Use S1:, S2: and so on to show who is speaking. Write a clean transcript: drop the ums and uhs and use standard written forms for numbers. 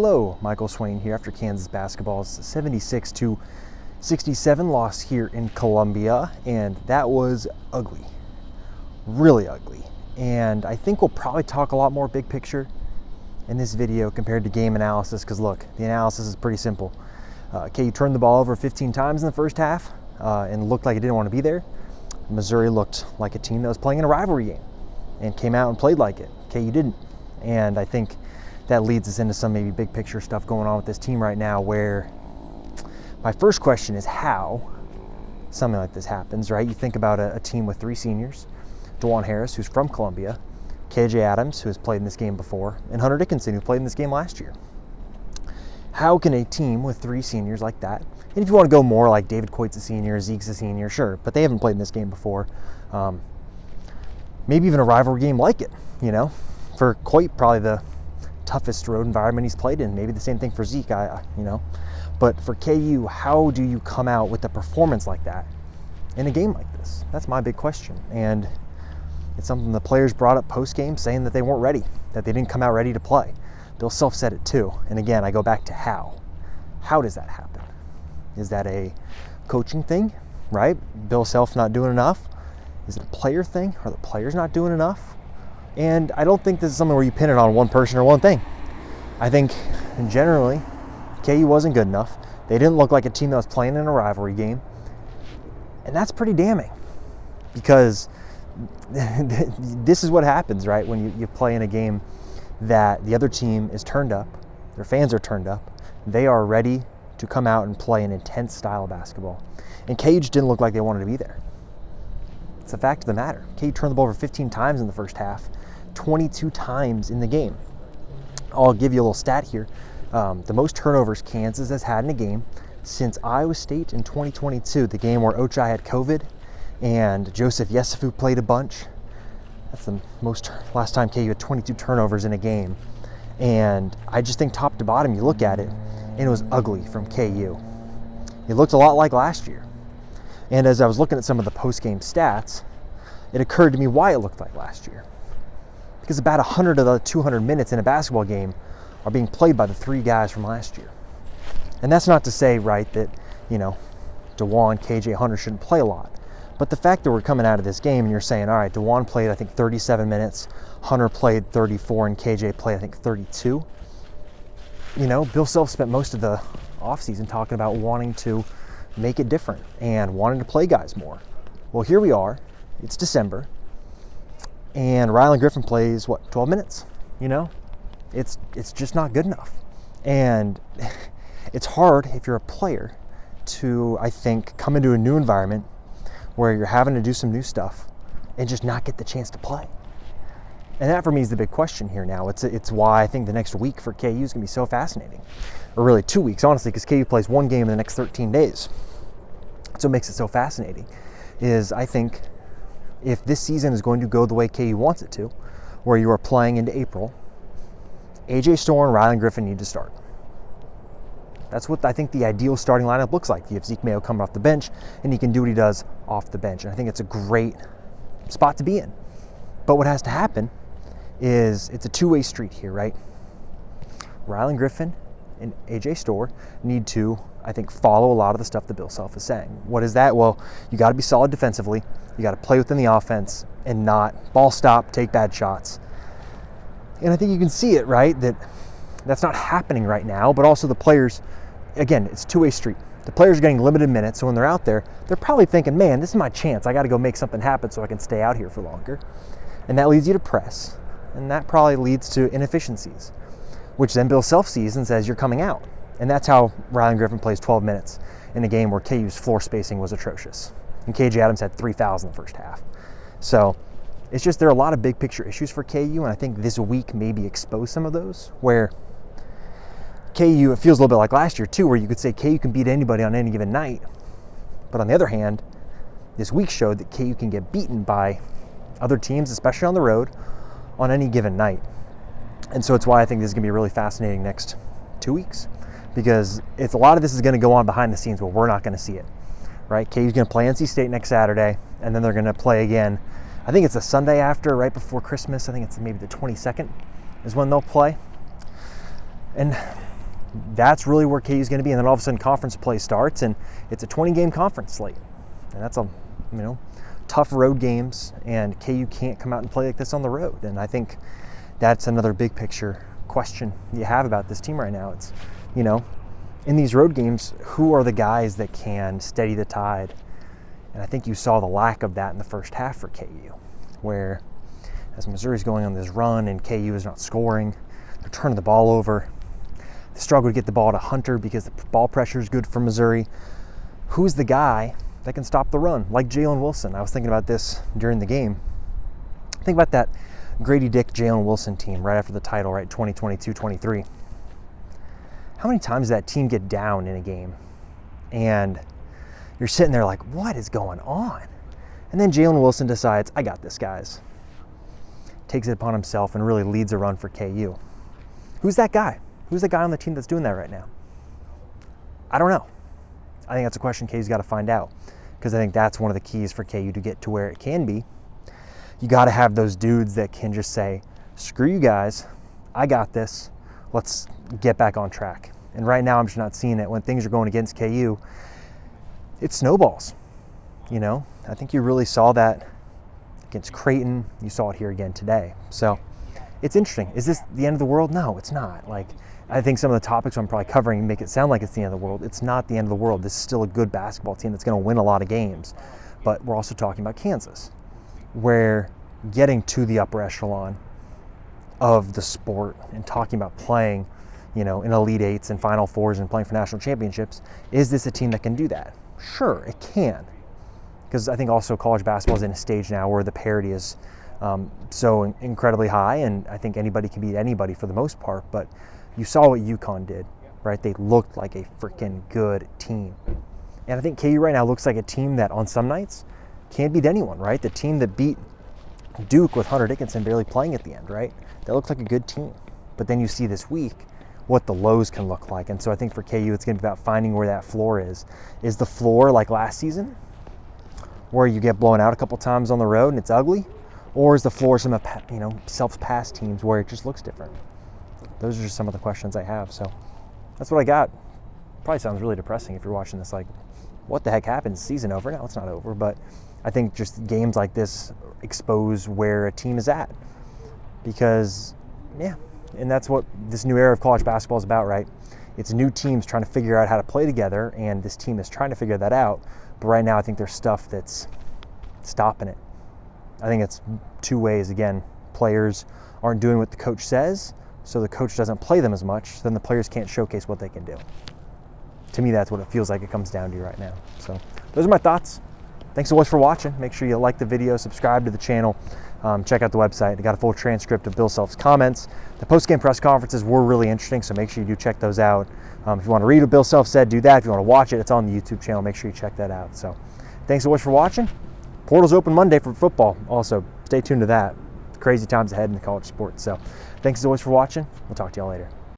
S1: Hello, Michael Swain here after Kansas basketball's 76-67 loss here in Columbia, and that was ugly, really ugly. And I think we'll probably talk a lot more big picture in this video compared to game analysis, because look, the analysis is pretty simple. KU turned the ball over 15 times in the first half and looked like it didn't want to be there. Missouri looked like a team that was playing in a rivalry game and came out and played like it. KU didn't. And I think that leads us into some maybe big picture stuff going on with this team right now, where my first question is how something like this happens, right? You think about a team with three seniors, DeJuan Harris, who's from Columbia, KJ Adams, who has played in this game before, and Hunter Dickinson, who played in this game last year. How can a team with three seniors like that, and if you want to go more like David Coit's a senior, Zeke's a senior, sure, but they haven't played in this game before. Maybe even a rivalry game like it, you know? For Coit, probably the toughest road environment he's played in. Maybe the same thing for Zeke, But for KU, how do you come out with a performance like that in a game like this? That's my big question. And it's something the players brought up post-game, saying that they weren't ready, that they didn't come out ready to play. Bill Self said it too. And again, I go back to how. How does that happen? Is that a coaching thing, right? Bill Self not doing enough? Is it a player thing? Are the players not doing enough? And I don't think this is something where you pin it on one person or one thing. I think generally, KU wasn't good enough. They didn't look like a team that was playing in a rivalry game. And that's pretty damning, because this is what happens, right? When you play in a game that the other team is turned up, their fans are turned up, they are ready to come out and play an intense style of basketball. And KU just didn't look like they wanted to be there. It's a fact of the matter. KU turned the ball over 15 times in the first half, 22 times in the game. I'll give you a little stat here. The most turnovers Kansas has had in a game since Iowa State in 2022, the game where Ochai had COVID and Joseph Yesufu played a bunch. That's the last time KU had 22 turnovers in a game. And I just think top to bottom, you look at it, and it was ugly from KU. It looked a lot like last year. And as I was looking at some of the post-game stats, it occurred to me why it looked like last year. Because about 100 of the 200 minutes in a basketball game are being played by the three guys from last year. And that's not to say, right, that, DeJuan, KJ, Hunter shouldn't play a lot. But the fact that we're coming out of this game and you're saying, all right, DeJuan played, I think, 37 minutes, Hunter played 34, and KJ played, I think, 32. Bill Self spent most of the offseason talking about wanting to make it different and wanting to play guys more. Well, here we are. It's December. And Rylan Griffin plays, 12 minutes? It's just not good enough. And it's hard if you're a player to, I think, come into a new environment where you're having to do some new stuff and just not get the chance to play. And that for me is the big question here now. It's why I think the next week for KU is going to be so fascinating. Or really 2 weeks, honestly, because KU plays one game in the next 13 days. So what makes it so fascinating is, I think, if this season is going to go the way KU wants it to, where you are playing into April, AJ Storr and Rylan Griffin need to start. That's what I think the ideal starting lineup looks like. You have Zeke Mayo coming off the bench, and he can do what he does off the bench. And I think it's a great spot to be in. But what has to happen is it's a two-way street here, right? Rylan Griffin and AJ Storr need to, I think, follow a lot of the stuff that Bill Self is saying. What is that? Well, you got to be solid defensively. You got to play within the offense and not ball stop, take bad shots. And I think you can see it, right? That's not happening right now, but also the players, again, it's a two-way street. The players are getting limited minutes, so when they're out there, they're probably thinking, man, this is my chance. I got to go make something happen so I can stay out here for longer. And that leads you to press, and that probably leads to inefficiencies, which then Bill Self sees and says, you're coming out. And that's how Rylan Griffin plays 12 minutes in a game where KU's floor spacing was atrocious. And KJ Adams had 3 fouls in the first half. So it's just, there are a lot of big picture issues for KU, and I think this week maybe expose some of those, where KU, it feels a little bit like last year too, where you could say KU can beat anybody on any given night. But on the other hand, this week showed that KU can get beaten by other teams, especially on the road, on any given night. And so it's why I think this is going to be really fascinating next 2 weeks, because a lot of this is going to go on behind the scenes, but we're not going to see it, right? KU's going to play NC State next Saturday, and then they're going to play again. I think it's a Sunday after, right before Christmas. I think it's maybe the 22nd is when they'll play. And that's really where KU is going to be. And then all of a sudden conference play starts, and it's a 20-game conference slate. And that's tough road games, and KU can't come out and play like this on the road. And I think that's another big picture question you have about this team right now. It's, in these road games, who are the guys that can steady the tide? And I think you saw the lack of that in the first half for KU, where as Missouri's going on this run and KU is not scoring, they're turning the ball over. They struggle to get the ball to Hunter because the ball pressure is good for Missouri. Who's the guy that can stop the run? Like Jalen Wilson. I was thinking about this during the game. Think about that Grady Dick, Jalen Wilson team right after the title, right, 2022-23. How many times did that team get down in a game? And you're sitting there like, what is going on? And then Jalen Wilson decides, I got this, guys. Takes it upon himself and really leads a run for KU. Who's that guy? Who's the guy on the team that's doing that right now? I don't know. I think that's a question KU's got to find out, because I think that's one of the keys for KU to get to where it can be. You got to have those dudes that can just say, screw you guys, I got this, let's get back on track. And right now I'm just not seeing it. When things are going against KU, it snowballs. I think you really saw that against Creighton. You saw it here again today. So it's interesting. Is this the end of the world? No, it's not. I think some of the topics I'm probably covering make it sound like it's the end of the world. It's not the end of the world. This is still a good basketball team that's going to win a lot of games. But we're also talking about Kansas, where getting to the upper echelon of the sport and talking about playing, in Elite Eights and Final Fours and playing for national championships, is this a team that can do that? Sure, it can. Because I think also college basketball is in a stage now where the parity is so incredibly high, and I think anybody can beat anybody for the most part. But you saw what UConn did, right? They looked like a freaking good team. And I think KU right now looks like a team that on some nights can't beat anyone, right? The team that beat Duke with Hunter Dickinson barely playing at the end, right? That looks like a good team. But then you see this week what the lows can look like. And so I think for KU, it's going to be about finding where that floor is. Is the floor like last season, where you get blown out a couple times on the road and it's ugly? Or is the floor some of, self-pass teams where it just looks different? Those are just some of the questions I have. So that's what I got. Probably sounds really depressing if you're watching this, like, what the heck happened? Is the season over? No, it's not over. But I think just games like this expose where a team is at. Because, and that's what this new era of college basketball is about, right? It's new teams trying to figure out how to play together, and this team is trying to figure that out. But right now I think there's stuff that's stopping it. I think it's two ways. Again, players aren't doing what the coach says, so the coach doesn't play them as much, then the players can't showcase what they can do. To me, that's what it feels like it comes down to right now. So those are my thoughts. Thanks so much for watching. Make sure you like the video, subscribe to the channel, check out the website. They got a full transcript of Bill Self's comments. The post-game press conferences were really interesting, so make sure you do check those out. If you want to read what Bill Self said, do that. If you want to watch it, it's on the YouTube channel. Make sure you check that out. So thanks so much for watching. Portal's open Monday for football. Also, stay tuned to that. Crazy times ahead in the college sports. So thanks so much for watching. We'll talk to y'all later.